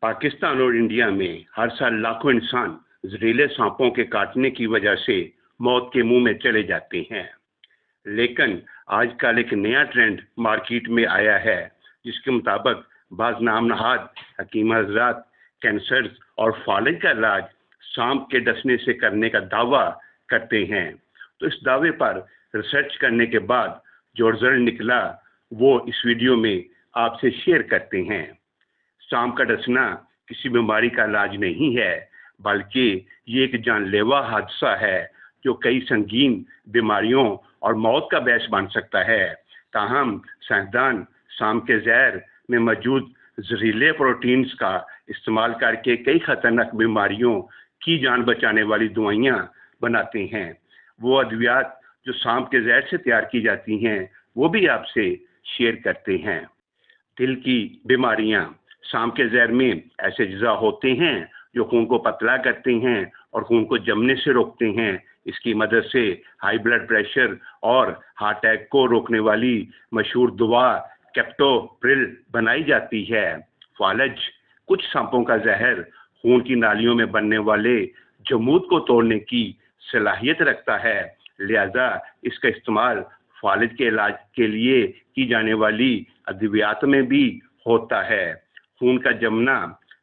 पाकिस्तान और इंडिया में हर साल लाखों इंसान जहरीले सांपों के काटने की वजह से मौत के मुंह में चले जाते हैं। लेकिन आजकल एक नया ट्रेंड मार्केट में आया है, जिसके मुताबिक बाज नाम नहाद हकीम हजरात कैंसर और फालिज का इलाज सांप के डसने से करने का दावा करते हैं। तो इस दावे पर रिसर्च करने के बाद जो रिजल्ट निकला वो इस वीडियो में आपसे शेयर करते हैं। सांप का डसना किसी बीमारी का इलाज नहीं है, बल्कि ये एक जानलेवा हादसा है जो कई संगीन बीमारियों और मौत का बायस बन सकता है। ताहम साइंसदान सांप के जहर में मौजूद जहरीले प्रोटीन्स का इस्तेमाल करके कई खतरनाक बीमारियों की जान बचाने वाली दवाइयाँ बनाते हैं। वो अद्वियात जो सांप के जहर से तैयार की जाती हैं वो भी आपसे शेयर करते हैं। दिल की बीमारियाँ, सांप के जहर में ऐसे अज्जा होते हैं जो खून को पतला करते हैं और खून को जमने से रोकते हैं। इसकी मदद से हाई ब्लड प्रेशर और हार्ट अटैक को रोकने वाली मशहूर दवा कैप्टोप्रिल बनाई जाती है। फालिज कुछ सांपों का जहर खून की नालियों में बनने वाले जमूद को तोड़ने की सलाहियत रखता है, लिहाजा इसका इस्तेमाल फालिज के इलाज के लिए की जाने वाली अद्वियात में भी होता है। खून का जमना,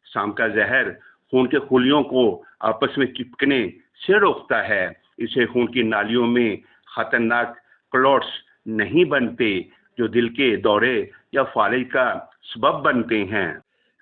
सांप का जहर खून के खुलियों को आपस में चिपकने से रोकता है। इससे खून की नालियों में खतरनाक क्लॉट्स नहीं बनते जो दिल के दौरे या फालिज का सबब बनते हैं।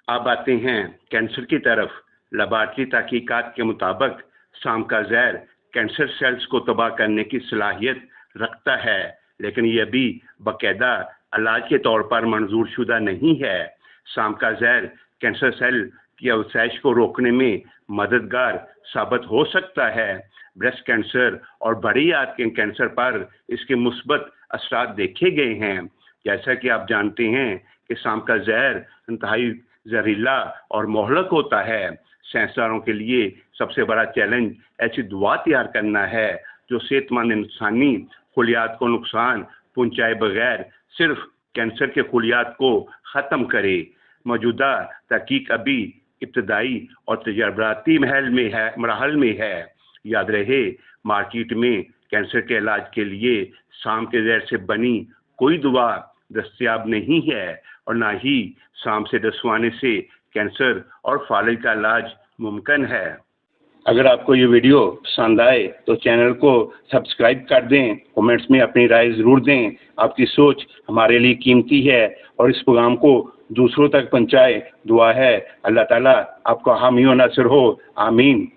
अब आते हैं कैंसर की तरफ। लैबोरेटरी तहकीकात के मुताबिक सांप का जहर कैंसर सेल्स को तबाह करने की सलाहियत रखता है, लेकिन यह भी बाकायदा इलाज के तौर पर मंजूर शुदा नहीं है। सांप का जहर कैंसर सेल की अवशेष को रोकने में मददगार साबित हो सकता है। ब्रेस्ट कैंसर और बड़ी आंत के कैंसर पर इसके मुस्बत असरात देखे गए हैं। जैसा कि आप जानते हैं कि सांप का जहर इंतहाई जहरीला और मोहलक होता है। साइंसदानों के लिए सबसे बड़ा चैलेंज ऐसी दवा तैयार करना है जो सेहतमंद इंसानी खुलियात को नुकसान पहुंचाए बगैर सिर्फ कैंसर के खुलियात को ख़त्म करे। मौजूदा तहकीक अभी इब्तदाई और तजर्बाती मराहल में है। याद रहे, मार्केट में कैंसर के इलाज के लिए सांप के जहर से बनी कोई दवा दस्तयाब नहीं है और ना ही सांप से डसवाने से कैंसर और फालिज का इलाज मुमकिन है। अगर आपको ये वीडियो पसंद आए तो चैनल को सब्सक्राइब कर दें, कमेंट्स में अपनी राय ज़रूर दें। आपकी सोच हमारे लिए कीमती है और इस प्रोग्राम को दूसरों तक पहुंचाए। दुआ है अल्लाह ताला आपका हामी व नासिर हो। आमीन।